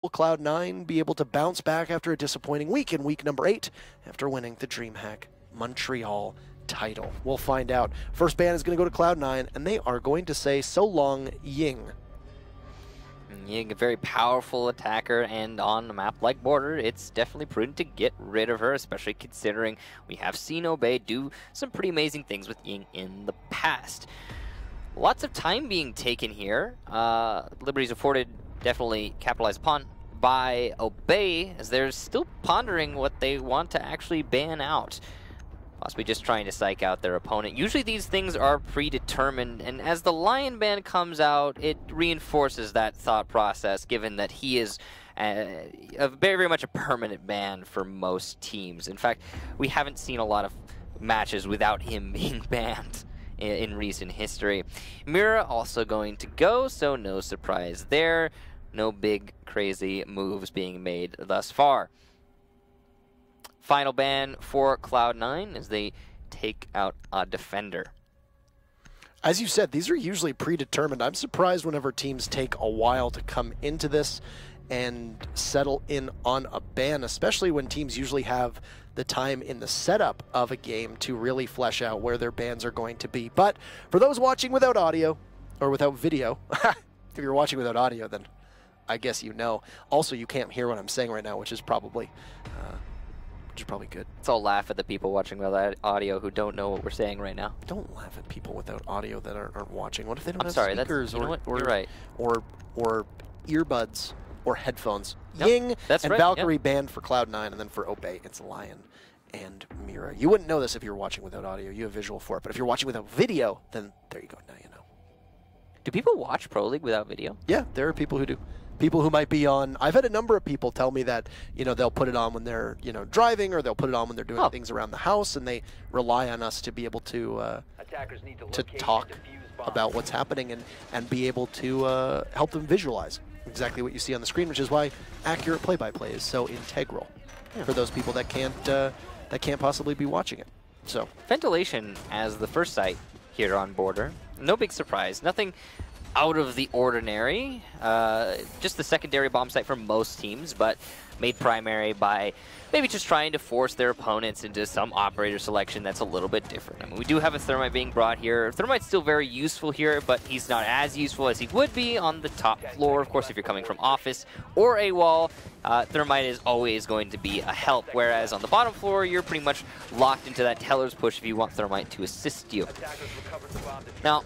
Will Cloud9 be able to bounce back after a disappointing week in week number 8 after winning the DreamHack Montreal title? We'll find out. First ban is going to go to Cloud9, and they are going to say, so long, Ying. Ying, a very powerful attacker, and on a map like Border, it's definitely prudent to get rid of her, especially considering we have seen Obey do some pretty amazing things with Ying in the past. Lots of time being taken here. Liberties afforded, definitely capitalized upon by Obey, as they're still pondering what they want to actually ban out. Possibly just trying to psych out their opponent. Usually these things are predetermined, and as the Lion ban comes out, it reinforces that thought process, given that he is very, very much a permanent ban for most teams. In fact, we haven't seen a lot of matches without him being banned in recent history. Mira also going to go, so no surprise there. No big crazy moves being made thus far. Final ban for Cloud9 as they take out a defender. As you said, these are usually predetermined. I'm surprised whenever teams take a while to come into this and settle in on a ban, especially when teams usually have the time in the setup of a game to really flesh out where their bans are going to be. But for those watching without audio, or without video, if you're watching without audio, then I guess you know. Also, you can't hear what I'm saying right now, which is probably good. So I'll laugh at the people watching without audio who don't know what we're saying right now. Don't laugh at people without audio that aren't watching. What if they don't have sorry, speakers you're or right. or earbuds or headphones? Yep, Ying that's and right, Valkyrie yep. banned for Cloud9, and then for Obey, it's Lion and Mira. You wouldn't know this if you were watching without audio. You have visual for it. But if you're watching without video, then there you go. Now you know. Do people watch Pro League without video? Yeah, there are people who do. People who might be on. I've had a number of people tell me that they'll put it on when they're driving, or they'll put it on when they're doing things around the house, and they rely on us to be able to talk about what's happening and be able to help them visualize exactly what you see on the screen, which is why accurate play-by-play is so integral for those people that can't possibly be watching it. So Ventilation as the first site here on Border. No big surprise. Nothing out of the ordinary. Just the secondary bomb site for most teams, but made primary by maybe just trying to force their opponents into some operator selection that's a little bit different. I mean, we do have a Thermite being brought here. Thermite's still very useful here, but he's not as useful as he would be on the top floor. Of course, if you're coming from office or a wall, Thermite is always going to be a help, whereas on the bottom floor, you're pretty much locked into that Teller's push if you want Thermite to assist you. Now,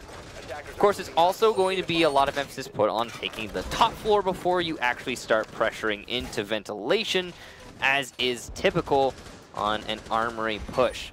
of course, it's also going to be a lot of emphasis put on taking the top floor before you actually start pressuring into ventilation, as is typical on an armory push.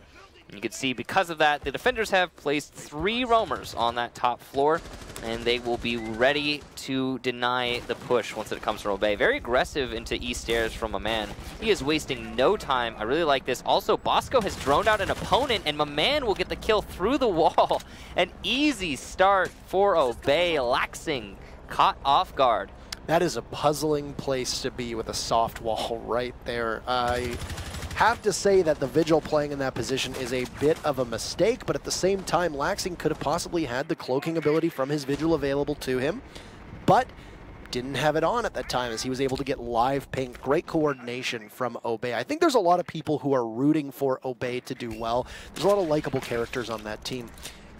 And you can see because of that, the defenders have placed 3 roamers on that top floor, and they will be ready to deny the push once it comes from Obey. Very aggressive into east stairs from Maman. He is wasting no time. I really like this. Also, Bosco has droned out an opponent, and Maman will get the kill through the wall. An easy start for Obey. Laxing caught off guard. that is a puzzling place to be with a soft wall right there. I have to say that the Vigil playing in that position is a bit of a mistake, but at the same time, Laxing could have possibly had the cloaking ability from his Vigil available to him, but didn't have it on at that time as he was able to get live pink. Great coordination from Obey. I think there's a lot of people who are rooting for Obey to do well. There's a lot of likable characters on that team,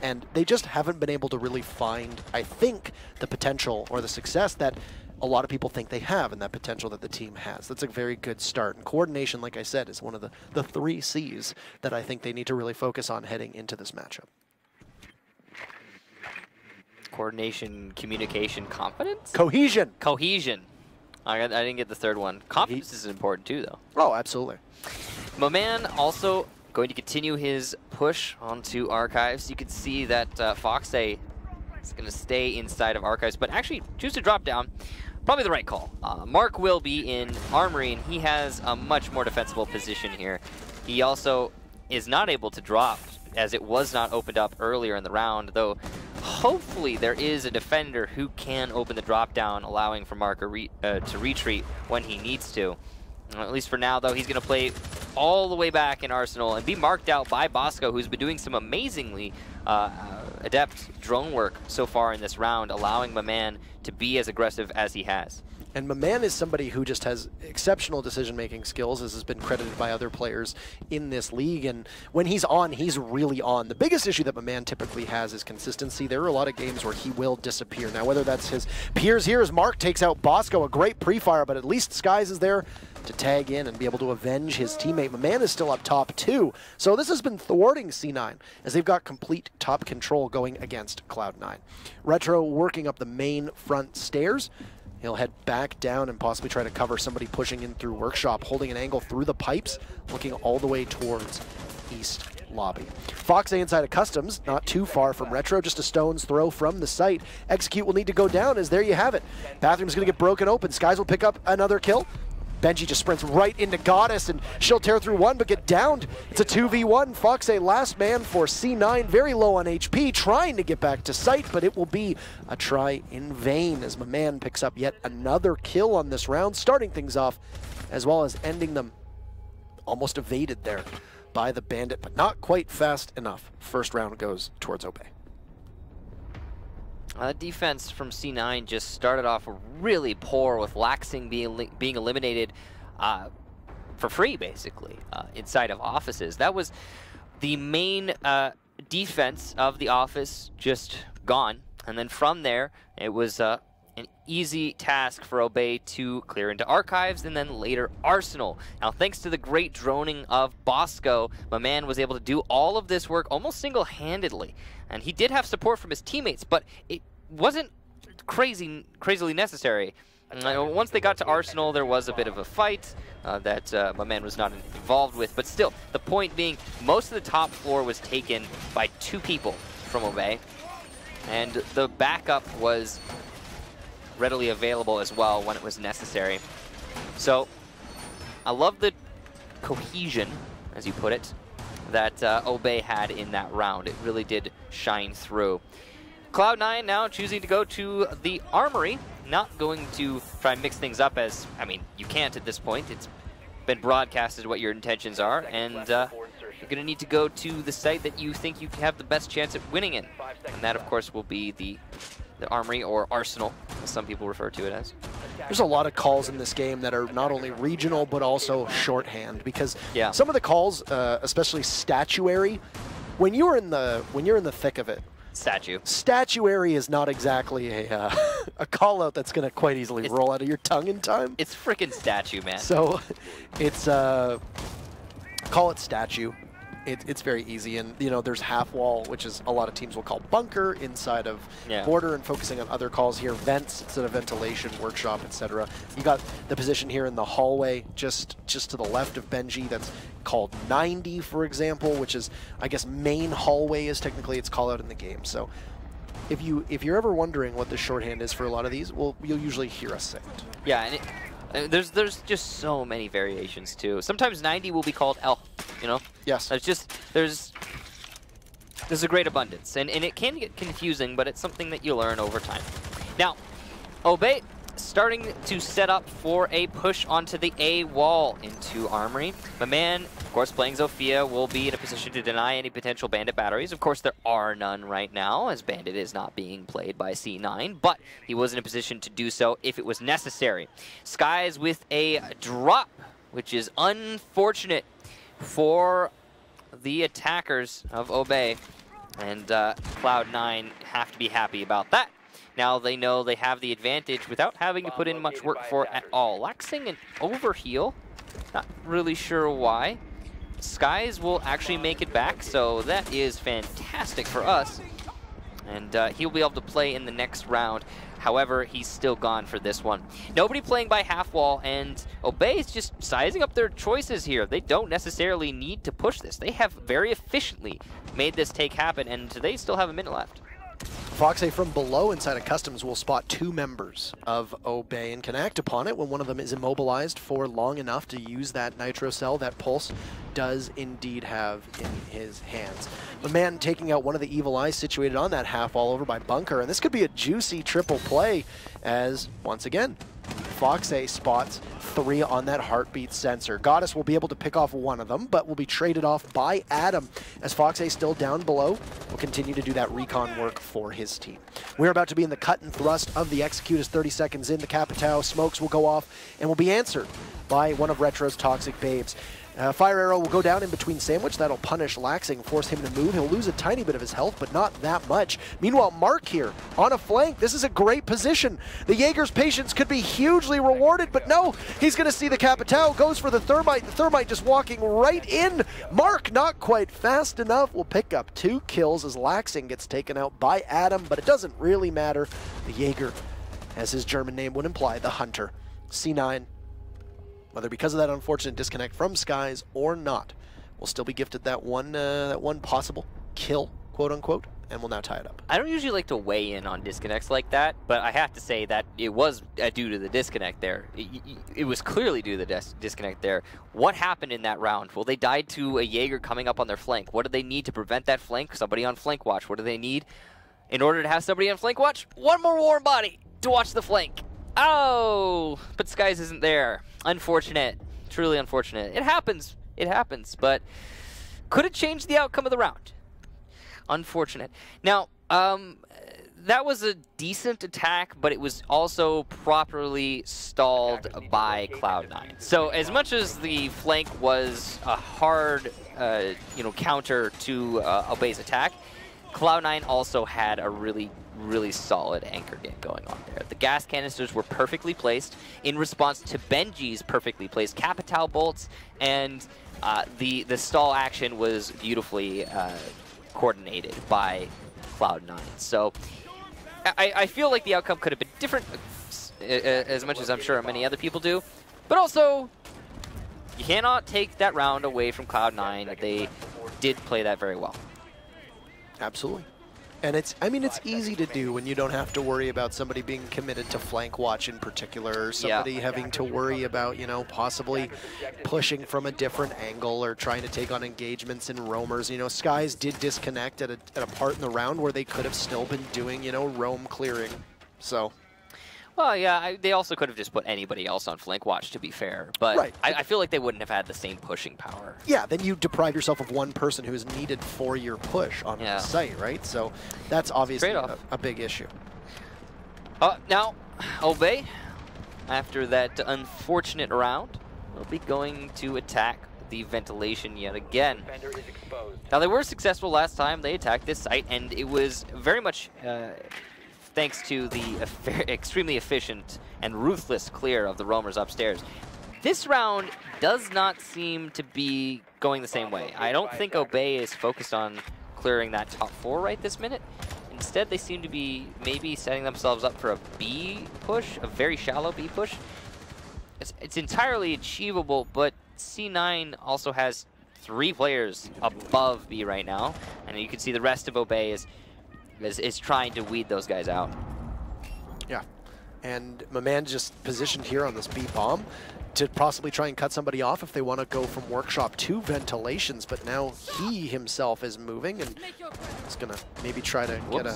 and they just haven't been able to really find, I think, the potential or the success that a lot of people think they have and that potential that the team has. That's a very good start. And coordination, like I said, is one of the 3 C's that I think they need to really focus on heading into this matchup. Coordination, communication, confidence? Cohesion. Cohesion. I didn't get the third one. Confidence is important too, though. Oh, absolutely. Maman also going to continue his push onto Archives. You can see that Foxay is going to stay inside of Archives, but actually choose to drop down. Probably the right call. Mark will be in Armory, and he has a much more defensible position here. He also is not able to drop, as it was not opened up earlier in the round, though hopefully there is a defender who can open the drop down, allowing for Mark to retreat when he needs to. At least for now, though, he's going to play all the way back in Arsenal and be marked out by Bosco, who's been doing some amazingly adept drone work so far in this round, allowing Maman to be as aggressive as he has. And Maman is somebody who just has exceptional decision-making skills, as has been credited by other players in this league. And when he's on, he's really on. The biggest issue that Maman typically has is consistency. There are a lot of games where he will disappear. Now, whether that's his peers here, as Mark takes out Bosco, a great pre-fire, but at least Skies is there to tag in and be able to avenge his teammate. Maman is still up top too. So this has been thwarting C9 as they've got complete top control going against Cloud9. Retro working up the main front stairs. He'll head back down and possibly try to cover somebody pushing in through Workshop, holding an angle through the pipes, looking all the way towards East Lobby. Fox A inside of Customs, not too far from Retro, just a stone's throw from the site. Execute will need to go down, as there you have it. Bathroom's going to get broken open. Skies will pick up another kill. Benji just sprints right into Goddess, and she'll tear through one, but get downed. It's a 2v1. Fox A last man for C9, very low on HP, trying to get back to site, but it will be a try in vain as Maman picks up yet another kill on this round, starting things off, as well as ending them almost evaded there by the Bandit, but not quite fast enough. First round goes towards Obey. Defense from C9 just started off really poor, with Laxing being eliminated for free, basically, inside of offices. That was the main defense of the office, just gone. And then from there, it was an easy task for Obey to clear into Archives and then later Arsenal. Now, thanks to the great droning of Bosco, Maman was able to do all of this work almost single-handedly. And he did have support from his teammates, but it wasn't crazily necessary. Once they got to Arsenal, there was a bit of a fight that Maman was not involved with, but still, the point being, most of the top floor was taken by 2 people from Obey, and the backup was readily available as well when it was necessary. So, I love the cohesion, as you put it, that Obey had in that round. It really did shine through. Cloud9 now choosing to go to the Armory, not going to try and mix things up, as, I mean, you can't at this point. It's been broadcasted what your intentions are, and you're going to need to go to the site that you think you have the best chance at winning in. And that, of course, will be the Armory, or Arsenal, as some people refer to it as. There's a lot of calls in this game that are not only regional, but also shorthand, because some of the calls, especially statuary, when you're in the thick of it, Statuary is not exactly a call out that's going to quite easily roll out of your tongue in time. It's freaking statue, man. So it's call it statue. It's very easy, and you know there's half wall, which is a lot of teams will call bunker inside of border, and focusing on other calls here, vents instead of ventilation, workshop, etc. You got the position here in the hallway, just to the left of Benji, that's called 90, for example, which is, I guess, main hallway is technically its call out in the game. So if you're ever wondering what the shorthand is for a lot of these, well, you'll usually hear us say it. Yeah, and there's just so many variations too. Sometimes 90 will be called L, you know? Yes. There's a great abundance, and it can get confusing, but it's something that you learn over time. Now, Obey starting to set up for a push onto the A wall into Armory. Maman, of course, playing Zofia, will be in a position to deny any potential Bandit batteries. Of course, there are none right now, as Bandit is not being played by C9, but he was in a position to do so if it was necessary. Skies with a drop, which is unfortunate for the attackers of Obey, and Cloud9 have to be happy about that. Now they know they have the advantage without having to put in much work for it at all. Laxing an overheal, not really sure why. Skies will actually make it back, so that is fantastic for us. And he'll be able to play in the next round. However, he's still gone for this one. Nobody playing by half wall, and Obey is just sizing up their choices here. They don't necessarily need to push this. They have very efficiently made this take happen, and they still have a minute left. Fox A from below inside of Customs will spot 2 members of Obey and can act upon it when one of them is immobilized for long enough to use that nitro cell that Pulse does indeed have in his hands. The man taking out one of the Evil Eyes situated on that half all over by Bunker, and this could be a juicy triple play as, once again, Foxay spots 3 on that heartbeat sensor. Goddess will be able to pick off one of them, but will be traded off by Adam, as Foxay still down below will continue to do that recon work for his team. We're about to be in the cut and thrust of the Execute as 30 seconds in. The Capitao smokes will go off and will be answered by one of Retro's Toxic Babes. Fire Arrow will go down in between Sandwich. That'll punish Laxing, force him to move. He'll lose a tiny bit of his health, but not that much. Meanwhile, Mark here on a flank. This is a great position. The Jaeger's patience could be hugely rewarded, but no, he's going to see the Capitao. Goes for the Thermite. The Thermite just walking right in. Mark, not quite fast enough, will pick up 2 kills as Laxing gets taken out by Adam, but it doesn't really matter. The Jaeger, as his German name would imply, the Hunter. C9. Whether because of that unfortunate disconnect from Skies or not, will still be gifted that one possible kill, quote unquote, and will now tie it up. I don't usually like to weigh in on disconnects like that, but I have to say that it was due to the disconnect there. It was clearly due to the disconnect there. What happened in that round? Well, they died to a Jaeger coming up on their flank. What do they need to prevent that flank? Somebody on flank watch. What do they need in order to have somebody on flank watch? One more warm body to watch the flank. Oh, but Skies isn't there. Unfortunate. Truly unfortunate. It happens. It happens. But could it change the outcome of the round? Unfortunate. Now, that was a decent attack, but it was also properly stalled by Cloud9. So as much as the flank was a hard, counter to Obey's attack, Cloud9 also had a really solid anchor game going on there. The gas canisters were perfectly placed in response to Benji's perfectly placed Capitao bolts, and the stall action was beautifully coordinated by Cloud9. So I feel like the outcome could have been different, as much as I'm sure many other people do, but also you cannot take that round away from Cloud9. They did play that very well. Absolutely. And it's easy to do when you don't have to worry about somebody being committed to flank watch in particular, or somebody having to worry about, possibly pushing from a different angle or trying to take on engagements in roamers. Skies did disconnect at a part in the round where they could have still been doing, roam clearing. So. Well, yeah, they also could have just put anybody else on flank watch, to be fair. But right. I feel like they wouldn't have had the same pushing power. Yeah, then you deprive yourself of one person who is needed for your push on the site, right? So that's obviously a big issue. Now, Obey, after that unfortunate round, will be going to attack the ventilation yet again. Now, they were successful last time. They attacked this site, and it was very much thanks to the extremely efficient and ruthless clear of the roamers upstairs. This round does not seem to be going the same way. I don't think Obey is focused on clearing that top 4 right this minute. Instead, they seem to be maybe setting themselves up for a B push, a very shallow B push. It's entirely achievable, but C9 also has 3 players above B right now, and you can see the rest of Obey is trying to weed those guys out. Yeah, and my man just positioned here on this B bomb to possibly try and cut somebody off if they want to go from workshop to ventilations, but now he himself is moving and is going to maybe try to get a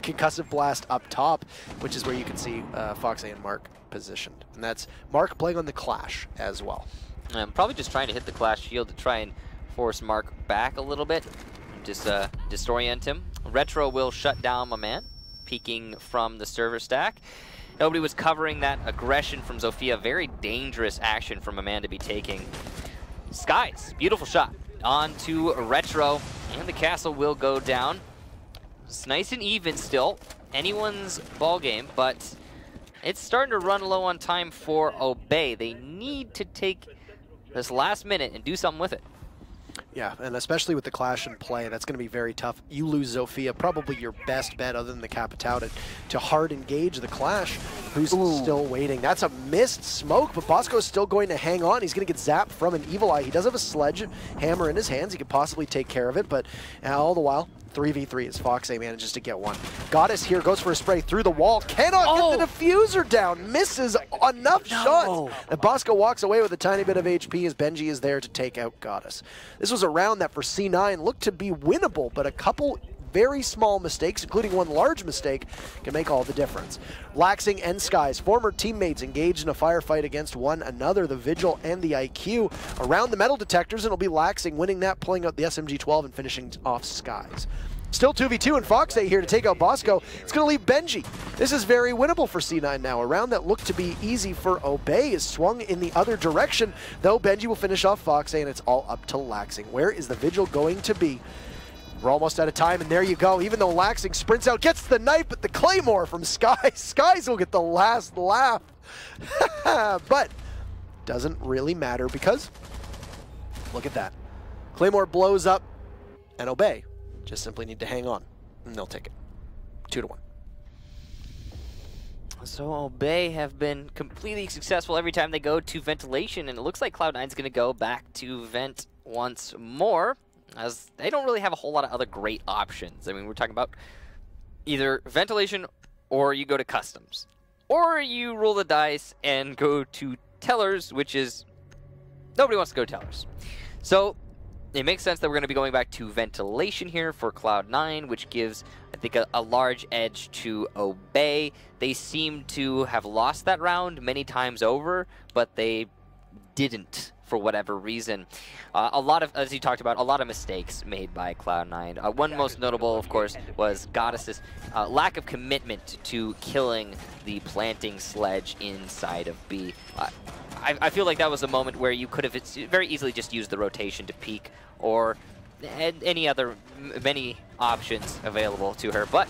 concussive blast up top, which is where you can see Foxay and Mark positioned. And that's Mark playing on the Clash as well. I'm probably just trying to hit the Clash shield to try and force Mark back a little bit, just disorient him. Retro will shut down my man, peeking from the server stack. Nobody was covering that aggression from Zofia. Very dangerous action from a man to be taking. Skies, beautiful shot onto Retro, and the castle will go down. It's nice and even still. Anyone's ball game, but it's starting to run low on time for Obey. They need to take this last minute and do something with it. Yeah, and especially with the Clash in play, that's going to be very tough. You lose Zofia, probably your best bet other than the Capitao to hard engage the Clash, who's still waiting. That's a missed smoke, but Bosco's still going to hang on. He's going to get zapped from an Evil Eye. He does have a sledgehammer in his hands. He could possibly take care of it, but all the while, 3v3 as Foxay manages to get one. Goddess here goes for a spray through the wall. Cannot get the diffuser down. Misses enough shots. And Bosco walks away with a tiny bit of HP as Benji is there to take out Goddess. This was a round that for C9 looked to be winnable, but a couple very small mistakes, including one large mistake, can make all the difference. Laxing and Skies, former teammates, engaged in a firefight against one another, the Vigil and the IQ. Around the metal detectors, it'll be Laxing winning that, pulling out the SMG-12 and finishing off Skies. Still 2v2 and Fox8 here to take out Bosco. It's going to leave Benji. This is very winnable for C9 now. A round that looked to be easy for Obey is swung in the other direction, though Benji will finish off Fox8 and it's all up to Laxing. Where is the Vigil going to be? We're almost out of time, and there you go. Even though Laxing sprints out, gets the knife, but the Claymore from Skies. Skies will get the last laugh. But doesn't really matter because, look at that. Claymore blows up, and Obey just simply need to hang on, and they'll take it. 2-1. So Obey have been completely successful every time they go to ventilation, and it looks like Cloud9's going to go back to vent once more, as they don't really have a whole lot of other great options. I mean, we're talking about either ventilation or you go to customs, or you roll the dice and go to tellers, which is nobody wants to go to tellers. So it makes sense that we're going to be going back to ventilation here for Cloud9, which gives, I think, a large edge to Obey. They seem to have lost that round many times over, but they didn't for whatever reason. A lot of, as you talked about, a lot of mistakes made by Cloud9. One most notable, of course, was Goddess's lack of commitment to killing the planting sledge inside of B. I feel like that was a moment where you could have very easily just used the rotation to peek, or any other many options available to her, but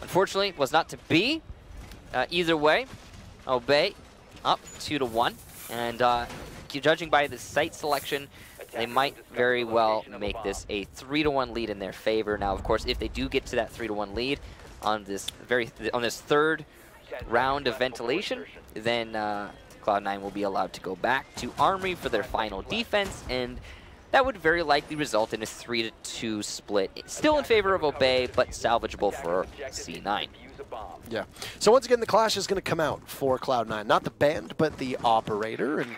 unfortunately was not to be. Either way, Obey up 2-1, and judging by the site selection, they might very well make this a 3-1 lead in their favor. Now, of course, if they do get to that 3-1 lead on this third round of ventilation, then Cloud9 will be allowed to go back to Armory for their final defense, and that would very likely result in a 3-2 split. It's still in favor of Obey, but salvageable for C9. Yeah. So once again, the clash is going to come out for Cloud9. Not the band, but the operator. And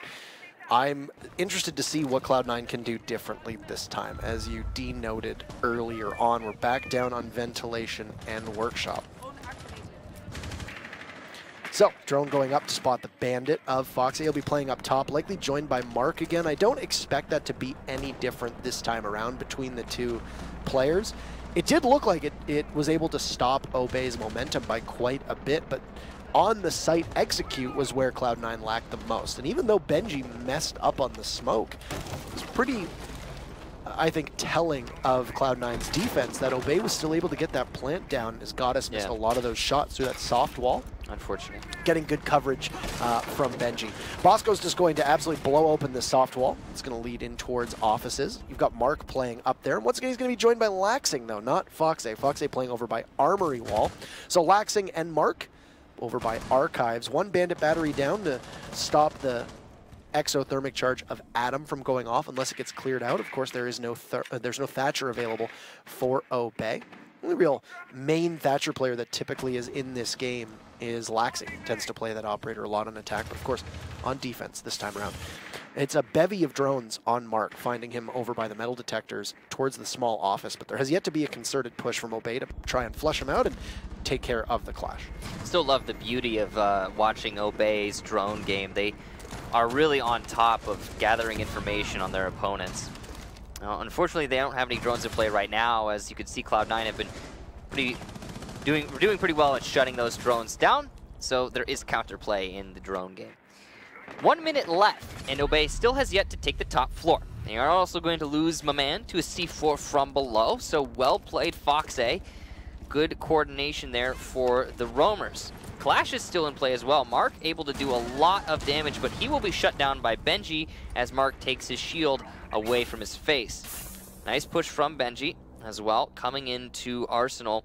I'm interested to see what Cloud9 can do differently this time. As you denoted earlier on, we're back down on ventilation and workshop. So, drone going up to spot the bandit of Foxy. He'll be playing up top, likely joined by Mark again. I don't expect that to be any different this time around between the two players. It did look like it was able to stop Obey's momentum by quite a bit, but on the site execute was where Cloud9 lacked the most. And even though Benji messed up on the smoke, it was pretty, I think, telling of Cloud9's defense that Obey was still able to get that plant down, as Goddess missed a lot of those shots through that soft wall. Unfortunate. Getting good coverage from Benji. Bosco's just going to absolutely blow open the soft wall. It's going to lead in towards offices. You've got Mark playing up there. And once again, he's going to be joined by Laxing, though, not Fox8. Fox8 playing over by Armory Wall. So Laxing and Mark over by Archives. One bandit battery down to stop the exothermic charge of Adam from going off unless it gets cleared out. Of course, there is there's no Thatcher available for Obey. The only real main Thatcher player that typically is in this game is Laxing. Tends to play that operator a lot on attack, but of course on defense this time around. It's a bevy of drones on Mark, finding him over by the metal detectors towards the small office, but there has yet to be a concerted push from Obey to try and flush him out and take care of the clash. Still love the beauty of watching Obey's drone game. They are really on top of gathering information on their opponents. Unfortunately, they don't have any drones in play right now. As you can see, Cloud9 have been doing pretty well at shutting those drones down, so there is counterplay in the drone game. 1 minute left, and Obey still has yet to take the top floor. They are also going to lose Maman to a C4 from below, so well played, Fox8. Good coordination there for the roamers. Clash is still in play as well. Mark able to do a lot of damage, but he will be shut down by Benji as Mark takes his shield away from his face. Nice push from Benji as well, coming into Arsenal,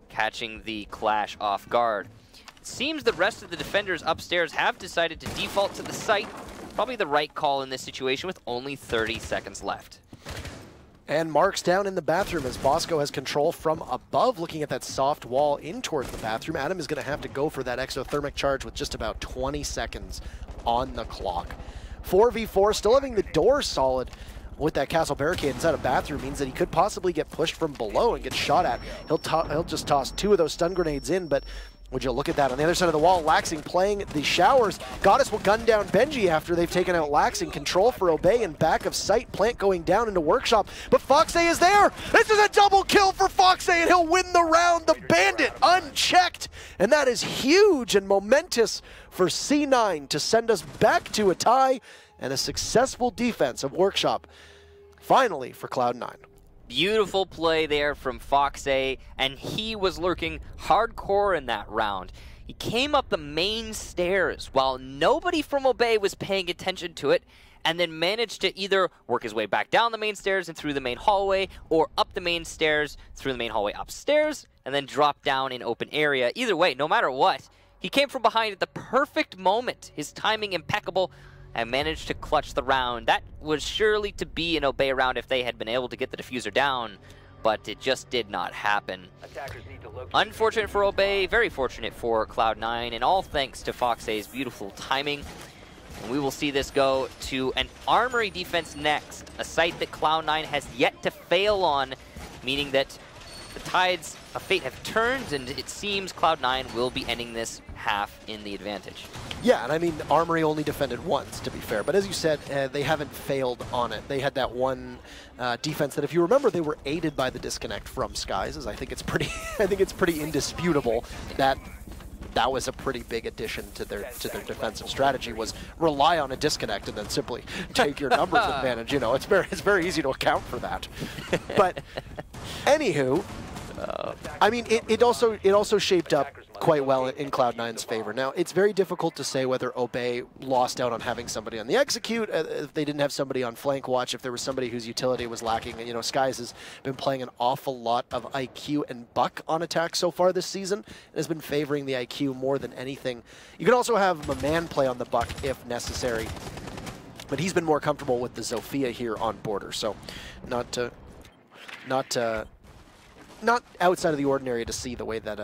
catching the Clash off guard. It seems the rest of the defenders upstairs have decided to default to the site. Probably the right call in this situation with only 30 seconds left. And Mark's down in the bathroom as Bosco has control from above, looking at that soft wall in towards the bathroom. Adam is going to have to go for that exothermic charge with just about 20 seconds on the clock. 4v4, still having the door solid. with that castle barricade inside a bathroom means that he could possibly get pushed from below and get shot at. He'll just toss 2 of those stun grenades in, but would you look at that? On the other side of the wall, Laxing playing the showers. Goddess will gun down Benji after they've taken out Laxing. Control for Obey in back of sight. Plant going down into Workshop. But Foxay is there! This is a double kill for Foxay, and he'll win the round. The Bandit unchecked. And that is huge and momentous for C9 to send us back to a tie and a successful defense of Workshop. Finally for Cloud9. Beautiful play there from Foxay, and he was lurking hardcore in that round. He came up the main stairs while nobody from Obey was paying attention to it, and then managed to either work his way back down the main stairs and through the main hallway, or up the main stairs, through the main hallway upstairs, and then drop down in open area. Either way, no matter what, he came from behind at the perfect moment. His timing impeccable, and managed to clutch the round. That was surely to be an Obey round if they had been able to get the diffuser down, but it just did not happen. Unfortunate for Obey, very fortunate for Cloud9, and all thanks to Foxay's beautiful timing. And we will see this go to an Armory defense next, a site that Cloud9 has yet to fail on, meaning that the tides of fate have turned, and it seems Cloud9 will be ending this half in the advantage. Yeah, and I mean, Armory only defended once, to be fair. But as you said, they haven't failed on it. They had that one defense that, if you remember, they were aided by the disconnect from Skies. As I think it's pretty, I think it's pretty indisputable that that was a pretty big addition to their defensive strategy, was rely on a disconnect and then simply take your numbers advantage. You know, it's very easy to account for that. But anywho, I mean, it also shaped up quite well in Cloud9's favor. Now, it's very difficult to say whether Obey lost out on having somebody on the execute, if they didn't have somebody on flank watch, if there was somebody whose utility was lacking. And, you know, Skies has been playing an awful lot of IQ and Buck on attack so far this season, and has been favoring the IQ more than anything. You can also have a man play on the Buck if necessary, but he's been more comfortable with the Zofia here on border, so not outside of the ordinary to see the way that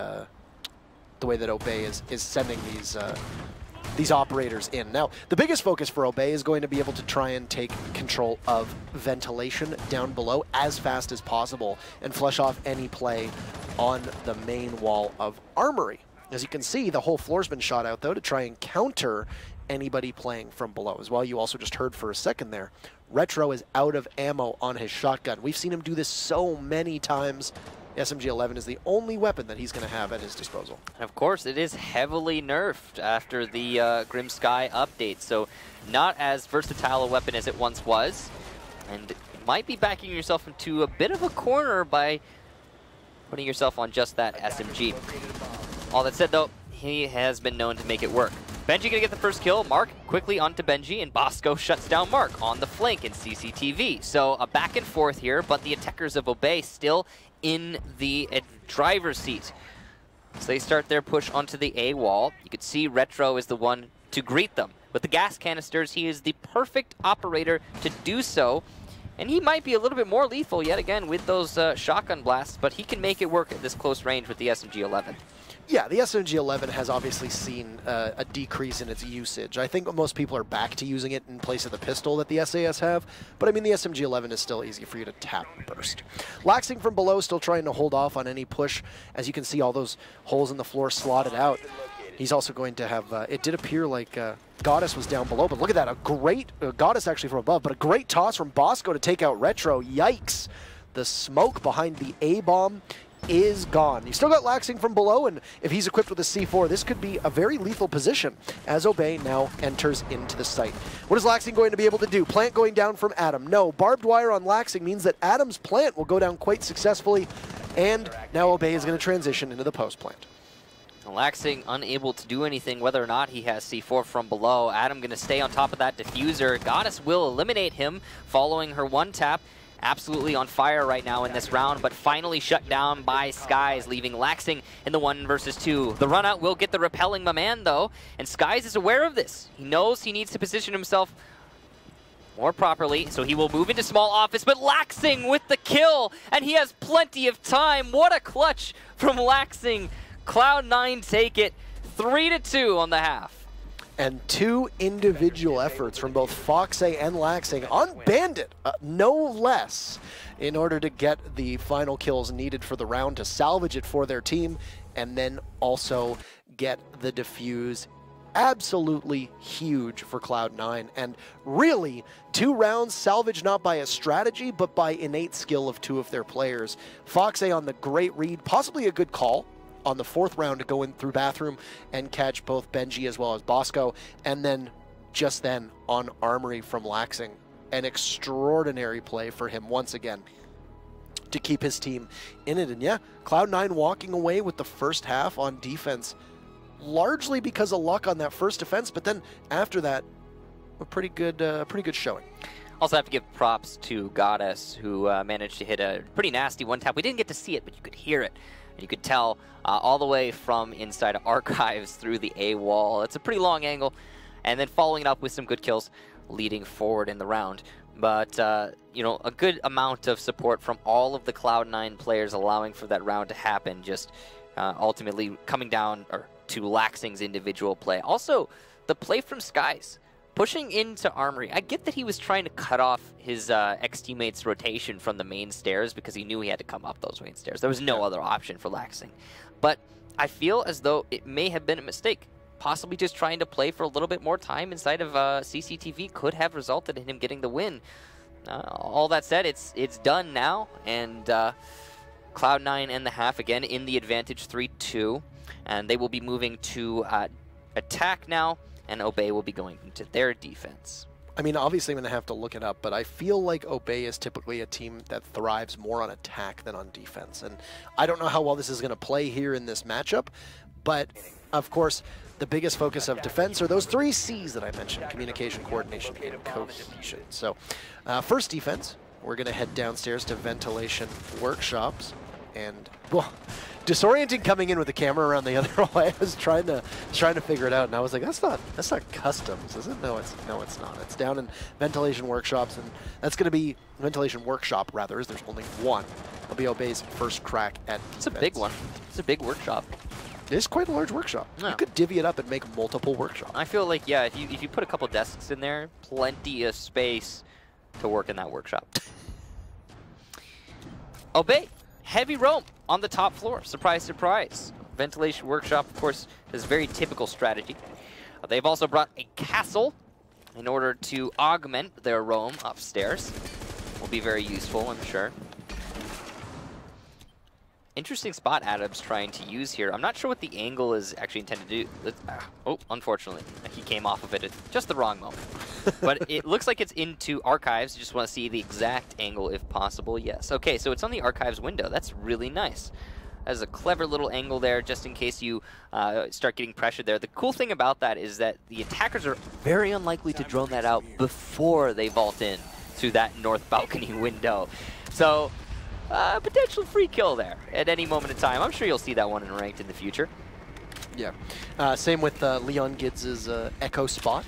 Obey is sending these operators in. Now, the biggest focus for Obey is going to be able to try and take control of ventilation down below as fast as possible and flush off any play on the main wall of Armory. As you can see, the whole floor's been shot out, though, to try and counter anybody playing from below. As well, you also just heard for a second there, Retro is out of ammo on his shotgun. We've seen him do this so many times. The SMG-11 is the only weapon that he's going to have at his disposal. And of course, it is heavily nerfed after the Grim Sky update, so not as versatile a weapon as it once was, and it might be backing yourself into a bit of a corner by putting yourself on just that SMG. All that said, though, he has been known to make it work. Benji gonna get the first kill, Mark quickly onto Benji, and Bosco shuts down Mark on the flank in CCTV. So a back and forth here, but the attackers of Obey still in the driver's seat. So they start their push onto the A wall. You could see Retro is the one to greet them. With the gas canisters, he is the perfect operator to do so. And he might be a little bit more lethal yet again with those shotgun blasts, but he can make it work at this close range with the SMG-11. Yeah, the SMG-11 has obviously seen a decrease in its usage. I think most people are back to using it in place of the pistol that the SAS have, but I mean the SMG-11 is still easy for you to tap and burst. Laxing from below, still trying to hold off on any push. As you can see, all those holes in the floor slotted out. He's also going to have, it did appear like Goddess was down below, but look at that, a great, Goddess actually from above, but a great toss from Bosco to take out Retro. Yikes. The smoke behind the A-bomb is gone. You still got Laxing from below, and if he's equipped with a C4, this could be a very lethal position as Obey now enters into the site. What is Laxing going to be able to do? Plant going down from Adam. No, barbed wire on Laxing means that Adam's plant will go down quite successfully, and now Obey is going to transition into the post plant. Laxing unable to do anything whether or not he has C4 from below. Adam going to stay on top of that diffuser. Goddess will eliminate him following her one tap. Absolutely on fire right now in this round, but finally shut down by Skies, leaving Laxing in the 1 versus 2. The run out will get the repelling my man, though, and Skies is aware of this. He knows he needs to position himself more properly, so he will move into small office, but Laxing with the kill, and he has plenty of time. What a clutch from Laxing. Cloud9 take it 3-2 on the half. And two individual efforts from both Foxay and Laxing on Bandit, no less, in order to get the final kills needed for the round to salvage it for their team, and then also get the defuse. Absolutely huge for Cloud9, and really 2 rounds salvaged not by a strategy, but by innate skill of 2 of their players. Foxay on the great read, possibly a good call on the 4th round to go in through bathroom and catch both Benji as well as Bosco, and then just then on Armory from Laxing. An extraordinary play for him once again to keep his team in it. And yeah, Cloud9 walking away with the first half on defense, largely because of luck on that first defense, but then after that, a pretty good showing. Also have to give props to Goddess, who managed to hit a pretty nasty one tap. We didn't get to see it, but you could hear it. And you could tell all the way from inside of Archives through the A wall. It's a pretty long angle. And then following it up with some good kills, leading forward in the round. But, you know, a good amount of support from all of the Cloud9 players allowing for that round to happen, just ultimately coming down to Laxing's individual play. Also, the play from Skies, pushing into Armory. I get that he was trying to cut off his ex-teammate's rotation from the main stairs because he knew he had to come up those main stairs. There was no other option for Laxing. But I feel as though it may have been a mistake. Possibly just trying to play for a little bit more time inside of CCTV could have resulted in him getting the win. All that said, it's done now, and Cloud9 and the half again in the advantage 3-2, and they will be moving to attack now, and Obey will be going into their defense. I mean, obviously I'm going to have to look it up, but I feel like Obey is typically a team that thrives more on attack than on defense. And I don't know how well this is going to play here in this matchup, but of course, the biggest focus of defense are those 3 C's that I mentioned: communication, coordination, and cohesion. So first defense, we're going to head downstairs to ventilation workshops. And, well, disorienting coming in with the camera around the other way. I was trying to figure it out, and I was like, that's not customs, is it? No, it's not. It's down in ventilation workshops, and that's going to be ventilation workshop rather. As there's only one. It'll be Obey's first crack at defense. It's a big one. It's a big workshop. It is quite a large workshop. Yeah. You could divvy it up and make multiple workshops. I feel like, yeah, if you put a couple desks in there, plenty of space to work in that workshop. Obey. Heavy roam on the top floor. Surprise, surprise. Ventilation workshop, of course, is a very typical strategy. They've also brought a castle in order to augment their roam upstairs. Will be very useful, I'm sure. Interesting spot Adam's trying to use here. I'm not sure what the angle is actually intended to do. Oh, unfortunately, he came off of it at just the wrong moment. But it looks like it's into Archives. You just want to see the exact angle if possible. Yes. Okay, so it's on the Archives window. That's really nice. That is a clever little angle there, just in case you start getting pressured there. The cool thing about that is that the attackers are very unlikely to drone that out before they vault in through that north balcony window. So potential free kill there at any moment in time. I'm sure you'll see that one in ranked in the future. Yeah. Same with Leon Gids' Echo spot.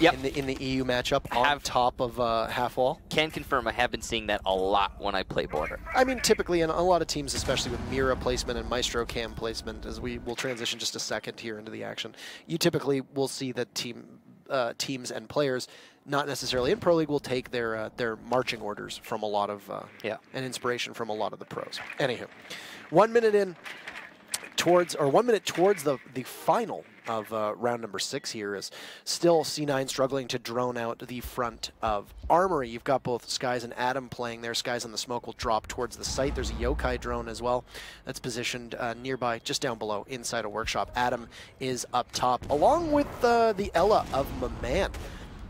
Yep. In the EU matchup on top of half wall. Can confirm I have been seeing that a lot when I play Border. I mean, typically in a lot of teams, especially with Mira placement and Maestro Cam placement, as we will transition just a second here into the action, you typically will see that teams and players, not necessarily in Pro League, will take their marching orders from a lot of and inspiration from a lot of the pros. Anywho, 1 minute in towards, or 1 minute towards the final of round number 6 here is still C9 struggling to drone out the front of Armory. You've got both Skies and Adam playing there. Skies on the smoke will drop towards the site. There's a Yokai drone as well that's positioned nearby, just down below, inside a workshop. Adam is up top, along with the Ella of Maman,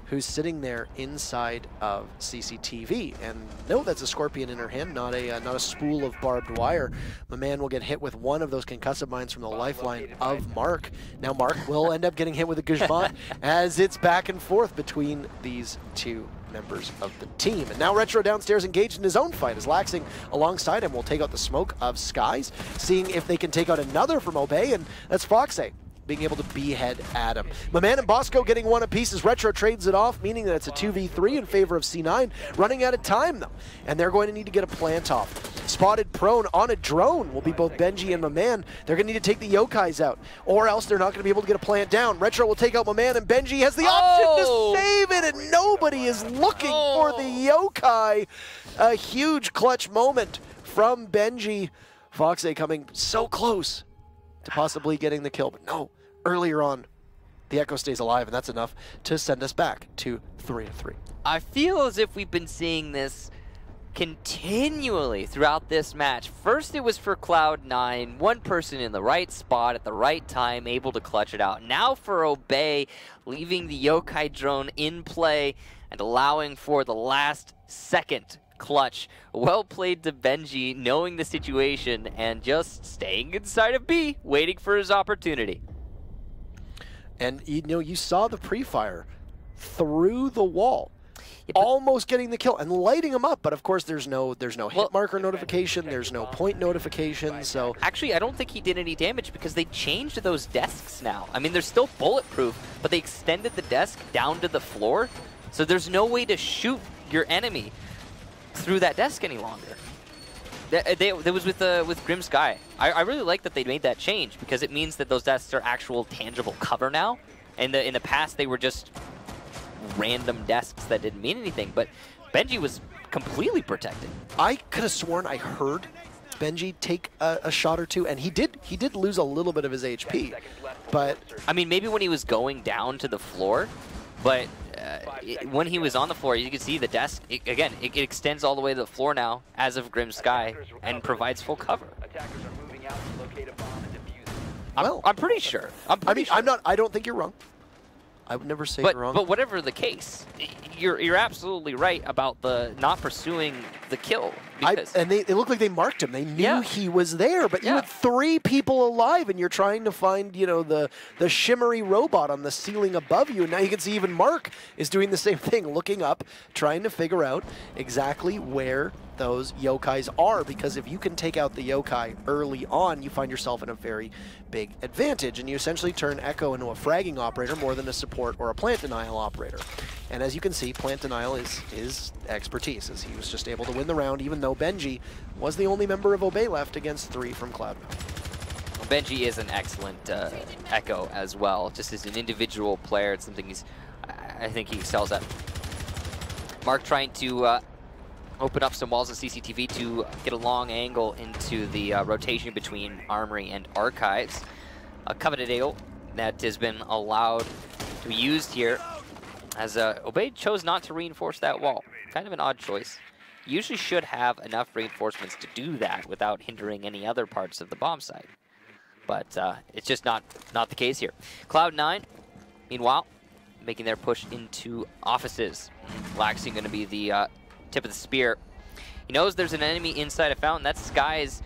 who's sitting there inside of CCTV. And no, that's a Scorpion in her hand, not a spool of barbed wire. Maman will get hit with one of those concussive mines from the lifeline of Mark. Now Mark will end up getting hit with a Guzman as it's back and forth between these two members of the team. And now Retro downstairs engaged in his own fight as Laxing alongside him will take out the smoke of Skies, seeing if they can take out another from Obey, and that's Foxay. being able to behead Adam. Maman and Bosco getting one apiece as Retro trades it off, meaning that it's a 2v3 in favor of C9, running out of time though. And they're going to need to get a plant off. Spotted prone on a drone will be both Benji and Maman. They're going to need to take the Yokais out, or else they're not going to be able to get a plant down. Retro will take out Maman, and Benji has the option to save it, and nobody is looking for the Yokai. A huge clutch moment from Benji. Foxay coming so close to possibly getting the kill, but no, earlier on, the Echo stays alive, and that's enough to send us back to 3-3. I feel as if we've been seeing this continually throughout this match. First it was for Cloud9, one person in the right spot at the right time, able to clutch it out. Now for Obey, leaving the Yokai drone in play and allowing for the last second clutch. Well played to Benji, knowing the situation and just staying inside of B, waiting for his opportunity. And you know, you saw the pre-fire through the wall. Almost getting the kill and lighting him up, but of course there's no hit marker notification, there's no point notification, so... Actually, I don't think he did any damage because they changed those desks now. I mean, they're still bulletproof, but they extended the desk down to the floor, so there's no way to shoot your enemy through that desk any longer. That was with Grim Sky. I really like that they made that change because it means that those desks are actual tangible cover now. And in the past, they were just random desks that didn't mean anything, but Benji was completely protected. I could have sworn I heard Benji take a shot or two, and he did lose a little bit of his HP, but... I mean, maybe when he was going down to the floor, but when he was on the floor, you can see the desk, it extends all the way to the floor now, as of Grim Sky, and provides full cover. Well, I'm pretty sure. I don't think you're wrong. I would never say you're wrong. But whatever the case, you're absolutely right about the not pursuing the kill. And it looked like they marked him. They knew he was there, but you had 3 people alive, and you're trying to find, you know, the shimmery robot on the ceiling above you. And now you can see even Mark is doing the same thing, looking up, trying to figure out exactly where those Yokais are, because if you can take out the Yokai early on, you find yourself in a very big advantage, and you essentially turn Echo into a fragging operator more than a support or a plant denial operator. And as you can see, plant denial is his expertise, as he was just able to win the round, even though Benji was the only member of Obey left against 3 from Cloud9. Benji is an excellent Echo as well, just as an individual player. It's something I think he excels at. Mark trying to open up some walls of CCTV to get a long angle into the rotation between Armory and Archives. A coveted angle that has been allowed to be used here, as Obey chose not to reinforce that wall. Kind of an odd choice. You usually should have enough reinforcements to do that without hindering any other parts of the bomb site. But it's just not the case here. Cloud9, meanwhile, making their push into offices. Laxing going to be the tip of the spear. He knows there's an enemy inside a fountain. That Skies.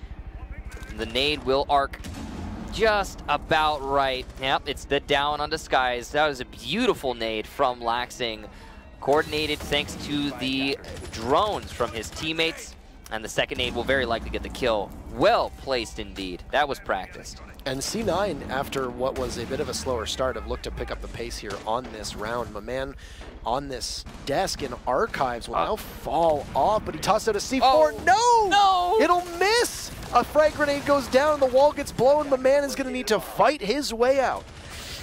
The nade will arc just about right. Yep, it's the down onto Skies. That was a beautiful nade from Laxing. Coordinated thanks to the drones from his teammates. And the second nade will very likely get the kill. Well placed indeed. That was practiced. And C9, after what was a bit of a slower start, have looked to pick up the pace here on this round. Maman on this desk in Archives will now fall off, but he tossed out a C4. No! It'll miss! A frag grenade goes down, the wall gets blown. Maman is going to need to fight his way out,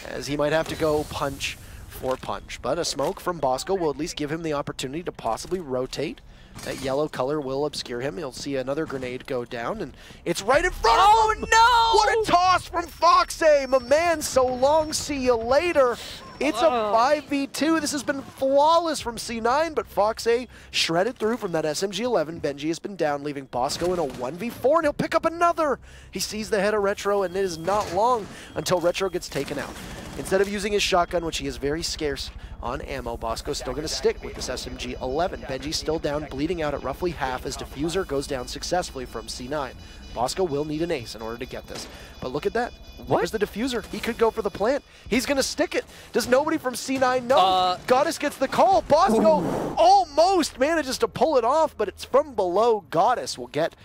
as he might have to go punch for punch. But a smoke from Bosco will at least give him the opportunity to possibly rotate. That yellow color will obscure him. You'll see another grenade go down, and it's right in front of him! No! What a toss from Foxay! Maman, so long, see you later. It's a 5v2. This has been flawless from C9, but Foxay shredded through from that SMG-11. Benji has been down, leaving Bosco in a 1v4, and he'll pick up another. He sees the head of Retro, and it is not long until Retro gets taken out. Instead of using his shotgun, which he is very scarce on ammo, Bosco's still going to stick with this SMG-11. Benji's still down, bleeding out at roughly half as Diffuser goes down successfully from C9. Bosco will need an ace in order to get this. But look at that. Where's the Diffuser? He could go for the plant. He's going to stick it. Does nobody from C9 know? Goddess gets the call. Bosco almost manages to pull it off, but it's from below. Goddess will get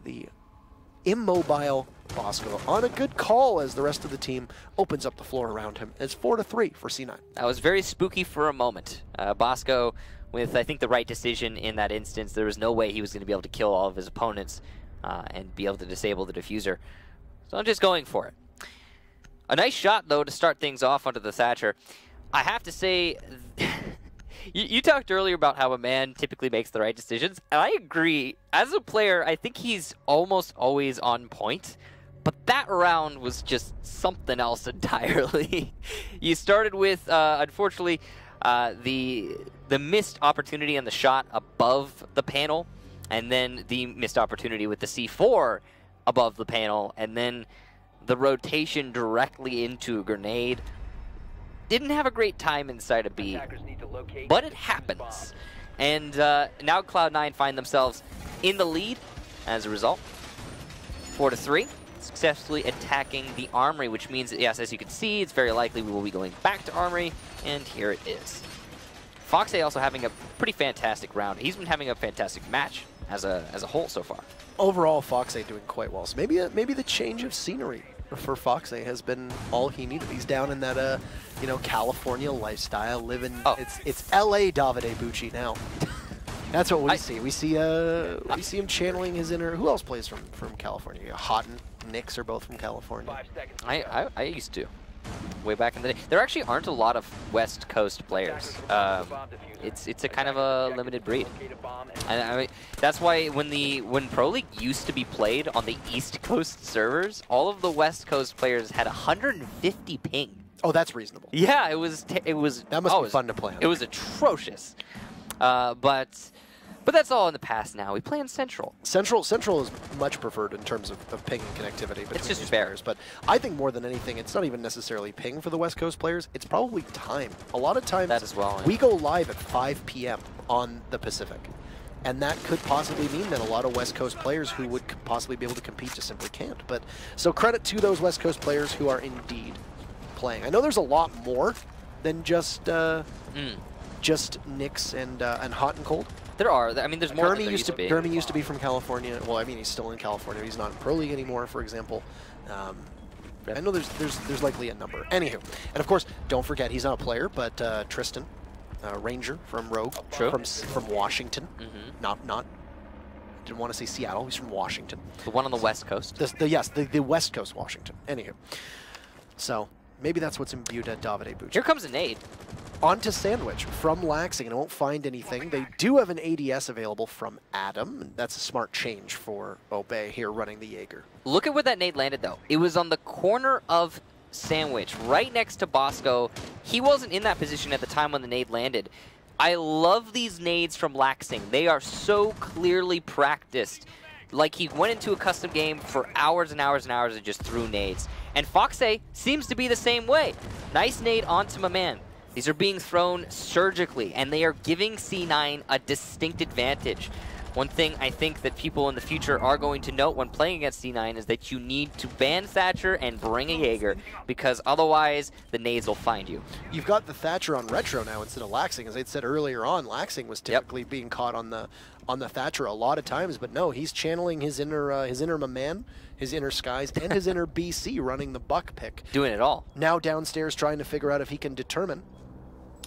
the immobile Bosco on a good call as the rest of the team opens up the floor around him. It's 4-3 for C9. That was very spooky for a moment. Bosco, with I think the right decision in that instance, there was no way he was going to be able to kill all of his opponents and be able to disable the diffuser. So I'm just going for it. A nice shot, though, to start things off onto the Thatcher. I have to say, you talked earlier about how a man typically makes the right decisions, and I agree. As a player, I think he's almost always on point. But that round was just something else entirely. You started with, unfortunately, the missed opportunity on the shot above the panel, and then the missed opportunity with the C4 above the panel, and then the rotation directly into a grenade. Didn't have a great time inside of B, but it happens. And now Cloud9 find themselves in the lead as a result, 4-3. Successfully attacking the Armory, which means that, yes, as you can see, it's very likely we will be going back to Armory, and here it is. Fox A also having a pretty fantastic round. He's been having a fantastic match as a whole so far. Overall, Fox A doing quite well. So maybe the change of scenery for Fox A has been all he needed. He's down in that you know, California lifestyle, living. Oh. It's LA Davide Bucci now. That's what we see. We see him channeling his inner. Who else plays from California? Houghton, Knicks are both from California. I used to, way back in the day. There actually aren't a lot of West Coast players. It's a kind of a limited breed, and I mean that's why when Pro League used to be played on the East Coast servers, all of the West Coast players had 150 ping. Oh, that's reasonable. Yeah, it was. That must be fun to play on. It was atrocious, but that's all in the past now. We play in Central. Central is much preferred in terms of ping and connectivity between it's just these fair. players. But I think more than anything, it's not even necessarily ping for the West Coast players. It's probably time. A lot of times that as well, we go live at 5 p.m. on the Pacific. And that could possibly mean that a lot of West Coast players who would possibly be able to compete just simply can't. But so credit to those West Coast players who are indeed playing. I know there's a lot more than just Knicks and Hot and Cold. There are. I mean, there's more than there used to be. Gurmy used to be from California. Well, I mean, he's still in California. He's not in Pro League anymore, for example. I know there's likely a number. Anywho, and of course, don't forget he's not a player, but Tristan, Ranger from Rogue, from Washington. Not. Didn't want to say Seattle. He's from Washington. The one on the West Coast. Yes, the West Coast Washington. Anywho, so maybe that's what's imbued at Davide Bucci. Here comes a nade. Onto Sandwich from Laxing, and I won't find anything. They do have an ADS available from Adam, and that's a smart change for Obey here running the Jaeger. Look at where that nade landed, though. It was on the corner of Sandwich, right next to Bosco. He wasn't in that position at the time when the nade landed. I love these nades from Laxing. They are so clearly practiced. Like he went into a custom game for hours and hours and hours and just threw nades. And Fox A seems to be the same way. Nice nade onto my man. These are being thrown surgically, and they are giving C9 a distinct advantage. One thing I think that people in the future are going to note when playing against C9 is that you need to ban Thatcher and bring a Jaeger, because otherwise the nades will find you. You've got the Thatcher on Retro now instead of Laxing. As I said earlier on, Laxing was typically being caught on the Thatcher a lot of times, but no, he's channeling his inner man, his inner Skies, and his inner BC running the buck pick. Doing it all. Now downstairs trying to figure out if he can determine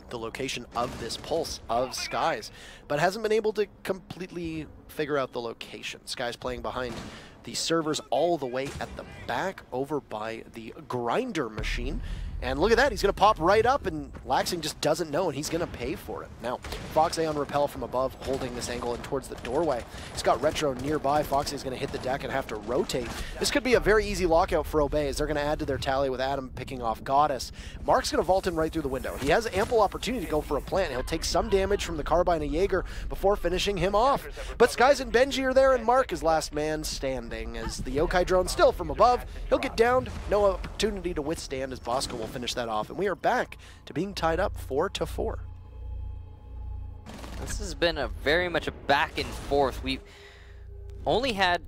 the location of this pulse of Skies, but hasn't been able to completely figure out the location. Skies playing behind the servers all the way at the back over by the grinder machine. And look at that, he's going to pop right up, and Laxing just doesn't know, and he's going to pay for it. Now, Fox A on rappel from above, holding this angle in towards the doorway. He's got Retro nearby. Fox A is going to hit the deck and have to rotate. This could be a very easy lockout for Obey, as they're going to add to their tally with Adam picking off Goddess. Mark's going to vault in right through the window. He has ample opportunity to go for a plant. He'll take some damage from the Carbine and Jaeger before finishing him off. But Skies and Benji are there, and Mark is last man standing, as the Yokai drone still from above. He'll get downed. No opportunity to withstand, as Bosco will finish that off, and we are back to being tied up 4-4. This has been very much a back and forth. We've only had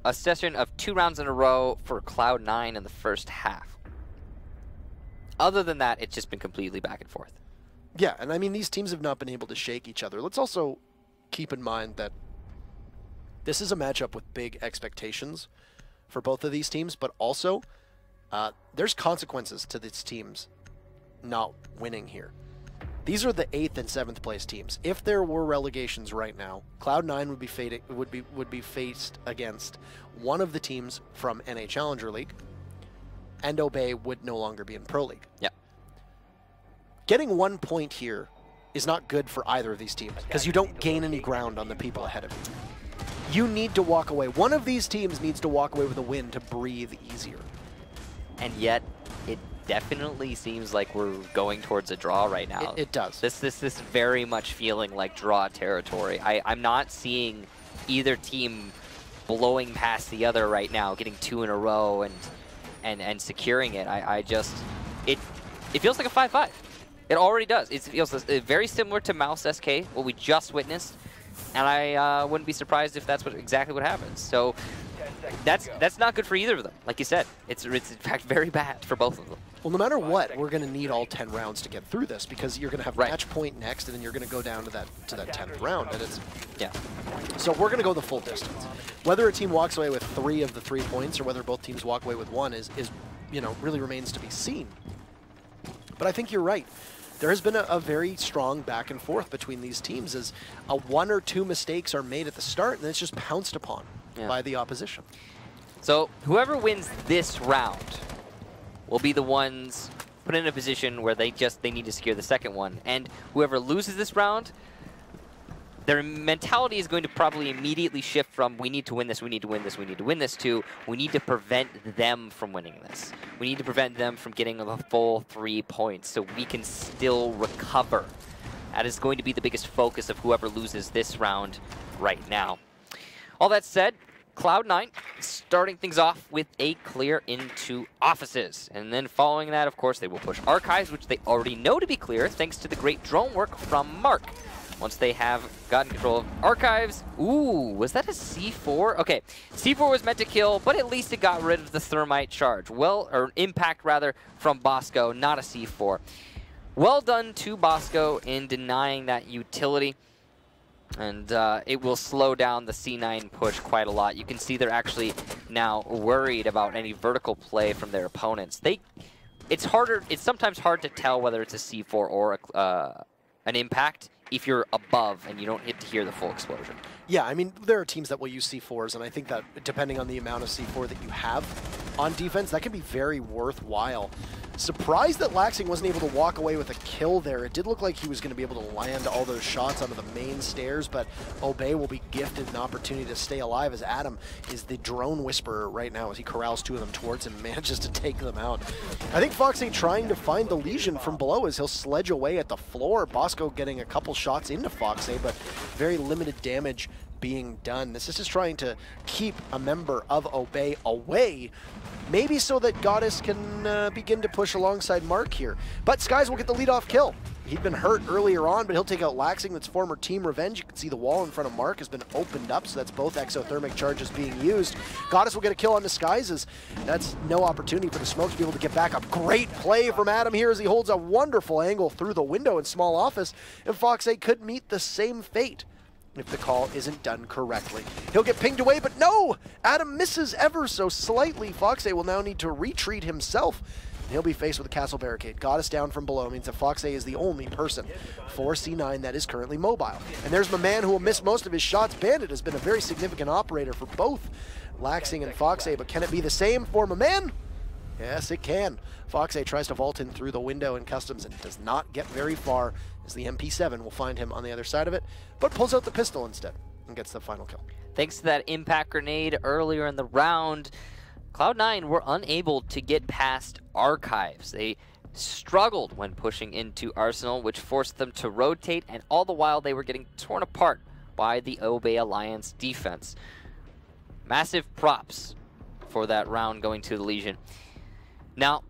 a session of 2 rounds in a row for Cloud9 in the first half. Other than that, it's just been completely back and forth. Yeah, and I mean, these teams have not been able to shake each other. Let's also keep in mind that This is a matchup with big expectations for both of these teams, but also there's consequences to these teams not winning here. These are the 8th and 7th place teams. If there were relegations right now, Cloud9 would be faced against one of the teams from NA Challenger League, and Obey would no longer be in Pro League. Yeah. Getting 1 point here is not good for either of these teams because you don't gain any ground on the people ahead of you. You need to walk away. One of these teams needs to walk away with a win to breathe easier. And yet, it definitely seems like we're going towards a draw right now. It does. This very much feeling like draw territory. I'm not seeing either team blowing past the other right now, getting 2 in a row and securing it. It feels like a 5-5. It already does. It feels very similar to Mouse SK, what we just witnessed, and I wouldn't be surprised if that's exactly what happens. So that's not good for either of them. Like you said, it's in fact very bad for both of them. Well, no matter what, we're going to need all 10 rounds to get through this because you're going to have match point next, and then you're going to go down to that 10th round, and it's So we're going to go the full distance. Whether a team walks away with 3 of the 3 points or whether both teams walk away with 1 is really remains to be seen. But I think you're right. There has been a very strong back and forth between these teams as 1 or 2 mistakes are made at the start, and then it's just pounced upon by the opposition. So whoever wins this round will be the ones put in a position where they need to secure the second one. And whoever loses this round, their mentality is going to probably immediately shift from we need to win this, we need to win this, we need to win this to we need to prevent them from winning this. We need to prevent them from getting the full 3 points so we can still recover. That is going to be the biggest focus of whoever loses this round right now. All that said, Cloud9 starting things off with a clear into offices. And then following that, of course, they will push archives, which they already know to be clear thanks to the great drone work from Mark. Once they have gotten control of archives, ooh, was that a C4? Okay, C4 was meant to kill, but at least it got rid of the thermite charge. Well, or impact rather, from Bosco, not a C4. Well done to Bosco in denying that utility. And it will slow down the C9 push quite a lot. You can see they're actually now worried about any vertical play from their opponents. It's sometimes hard to tell whether it's a C4 or an impact if you're above and you don't get to hear the full explosion. Yeah, I mean, there are teams that will use C4s, and I think that depending on the amount of C4 that you have on defense, that can be very worthwhile. Surprised that Laxing wasn't able to walk away with a kill there. It did look like he was going to be able to land all those shots onto the main stairs, but Obey will be gifted an opportunity to stay alive as Adam is the drone whisperer right now as he corrals 2 of them towards him and manages to take them out. I think Foxy trying to find the Legion from below as he'll sledge away at the floor. Bosco getting a couple shots into Foxy, but very limited damage being done. This is just trying to keep a member of Obey away, maybe so that Goddess can begin to push alongside Mark here. But Skies will get the leadoff kill. He'd been hurt earlier on, but he'll take out Laxing. That's former Team Revenge. You can see the wall in front of Mark has been opened up, so that's both exothermic charges being used. Goddess will get a kill on Disguises. That's no opportunity for the Smoke to be able to get back up. Great play from Adam here as he holds a wonderful angle through the window in small office, and Fox 8 could meet the same fate if the call isn't done correctly. He'll get pinged away, but no! Adam misses ever so slightly. Fox 8 will now need to retreat himself. He'll be faced with a castle barricade. Goddess down from below means that Fox 8 is the only person for C9 that is currently mobile. And there's my man who will miss most of his shots. Bandit has been a very significant operator for both Laxing and Fox 8, but can it be the same for my man? Yes, it can. Fox 8 tries to vault in through the window in Customs and does not get very far as the MP7 will find him on the other side of it, but pulls out the pistol instead and gets the final kill. Thanks to that impact grenade earlier in the round, Cloud9 were unable to get past archives. They struggled when pushing into Arsenal, which forced them to rotate, and all the while they were getting torn apart by the Obey Alliance defense. Massive props for that round going to the Legion. Now,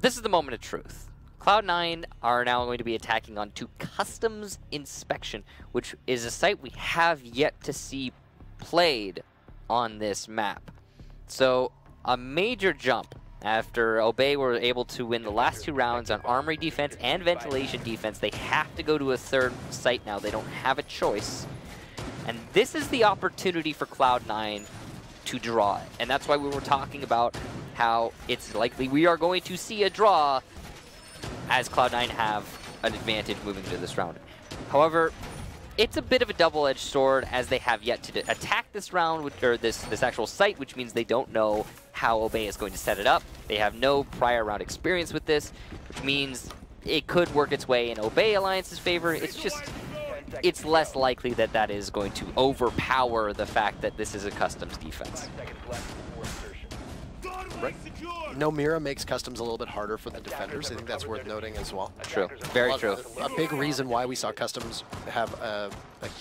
this is the moment of truth. Cloud9 are now going to be attacking onto Customs Inspection, which is a site we have yet to see played on this map. So, a major jump after Obey were able to win the last 2 rounds on Armory defense and Ventilation defense. They have to go to a third site now. They don't have a choice. And this is the opportunity for Cloud9 to draw it. And that's why we were talking about how it's likely we are going to see a draw as Cloud9 have an advantage moving to this round. However, it's a bit of a double-edged sword as they have yet to attack this round, or this actual site, which means they don't know how Obey is going to set it up. They have no prior round experience with this, which means it could work its way in Obey Alliance's favor. It's less likely that that is going to overpower the fact that this is a customs defense. Right. No Mira makes customs a little bit harder for the defenders. I think that's worth noting as well. True. Very true. A big reason why we saw customs have a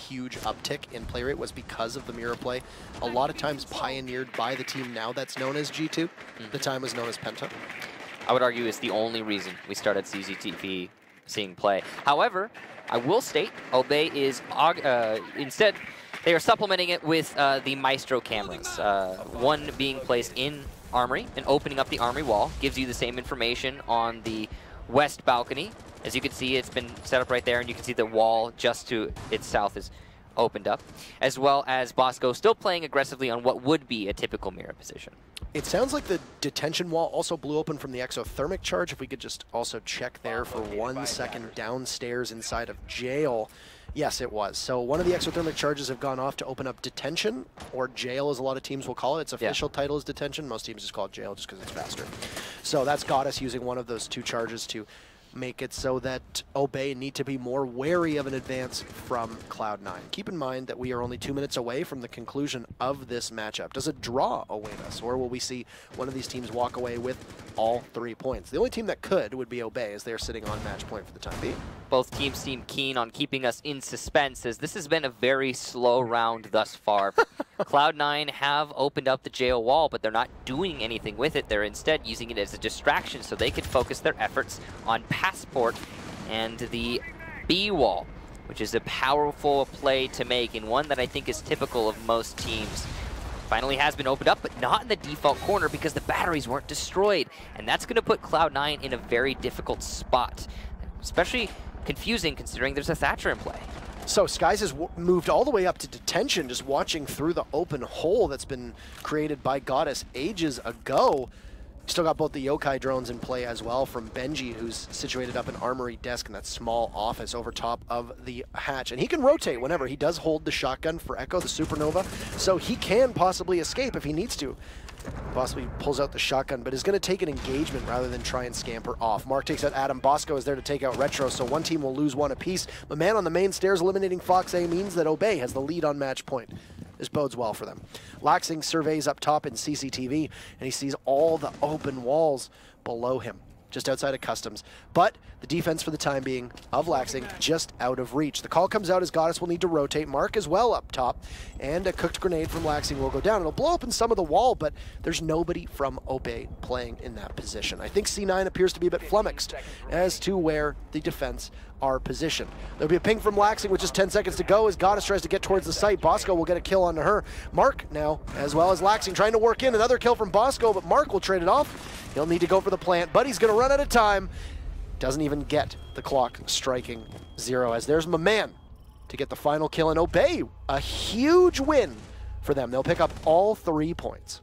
huge uptick in play rate was because of the Mira play. A lot of times pioneered by the team now that's known as G2. The time was known as Penta. I would argue it's the only reason we started CZTV seeing play. However, I will state, Obey is, instead, they are supplementing it with the Maestro cameras. One being placed in Armory and opening up the Armory wall gives you the same information on the west balcony. As you can see, it's been set up right there, and you can see the wall just to its south is opened up, as well as Bosco still playing aggressively on what would be a typical Mira position. It sounds like the detention wall also blew open from the exothermic charge. If we could just also check there for 1 second downstairs inside of jail. Yes, it was. So one of the exothermic charges have gone off to open up detention, or jail as a lot of teams will call it. Its official title is detention. Most teams just call it jail just because it's faster. So that's got us using one of those 2 charges to make it so that Obey need to be more wary of an advance from Cloud9. Keep in mind that we are only 2 minutes away from the conclusion of this matchup. Does a draw await us, or will we see one of these teams walk away with all 3 points? The only team that could would be Obey, as they're sitting on match point for the time being. Both teams seem keen on keeping us in suspense, as this has been a very slow round thus far. Cloud9 have opened up the jail wall, but they're not doing anything with it. They're instead using it as a distraction so they can focus their efforts on Passport and the B wall, which is a powerful play to make, and one that I think is typical of most teams. Finally has been opened up, but not in the default corner because the batteries weren't destroyed. And that's going to put Cloud9 in a very difficult spot, especially confusing considering there's a Thatcher in play. So Skies has moved all the way up to detention, just watching through the open hole that's been created by Goddess ages ago. Still got both the Yokai drones in play as well from Benji, who's situated up an armory desk in that small office over top of the hatch. And he can rotate whenever. He does hold the shotgun for Echo, the Supernova, so he can possibly escape if he needs to. Possibly pulls out the shotgun, but is going to take an engagement rather than try and scamper off. Mark takes out Adam. Bosco is there to take out Retro, so one team will lose 1 apiece. The man on the main stairs eliminating Fox A means that Obey has the lead on match point. This bodes well for them. Laxing surveys up top in CCTV, and he sees all the open walls below him, just outside of customs. But the defense for the time being of Laxing just out of reach. The call comes out as Goddess will need to rotate. Mark as well up top, and a cooked grenade from Laxing will go down. It'll blow open some of the wall, but there's nobody from Obey playing in that position. I think C9 appears to be a bit flummoxed as to where the defense are positioned. There'll be a ping from Laxing with just 10 seconds to go as Goddess tries to get towards the site. Bosco will get a kill onto her. Mark now, as well as Laxing, trying to work in. Another kill from Bosco, but Mark will trade it off. He'll need to go for the plant, but he's going to run out of time. Doesn't even get the clock striking 0, as there's my man to get the final kill and Obey. A huge win for them. They'll pick up all 3 points.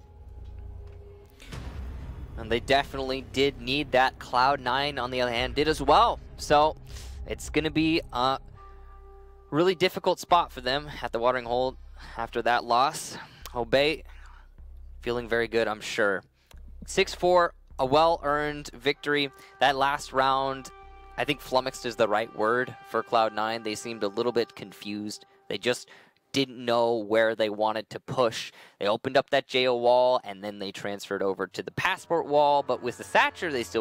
And they definitely did need that. Cloud9, on the other hand, did as well. So it's going to be a really difficult spot for them at the watering hole after that loss. Obey feeling very good, I'm sure. 6-4, a well-earned victory. That last round, I think flummoxed is the right word for Cloud9. They seemed a little bit confused. They just didn't know where they wanted to push. They opened up that jail wall, and then they transferred over to the Passport wall, but with the Thatcher, they still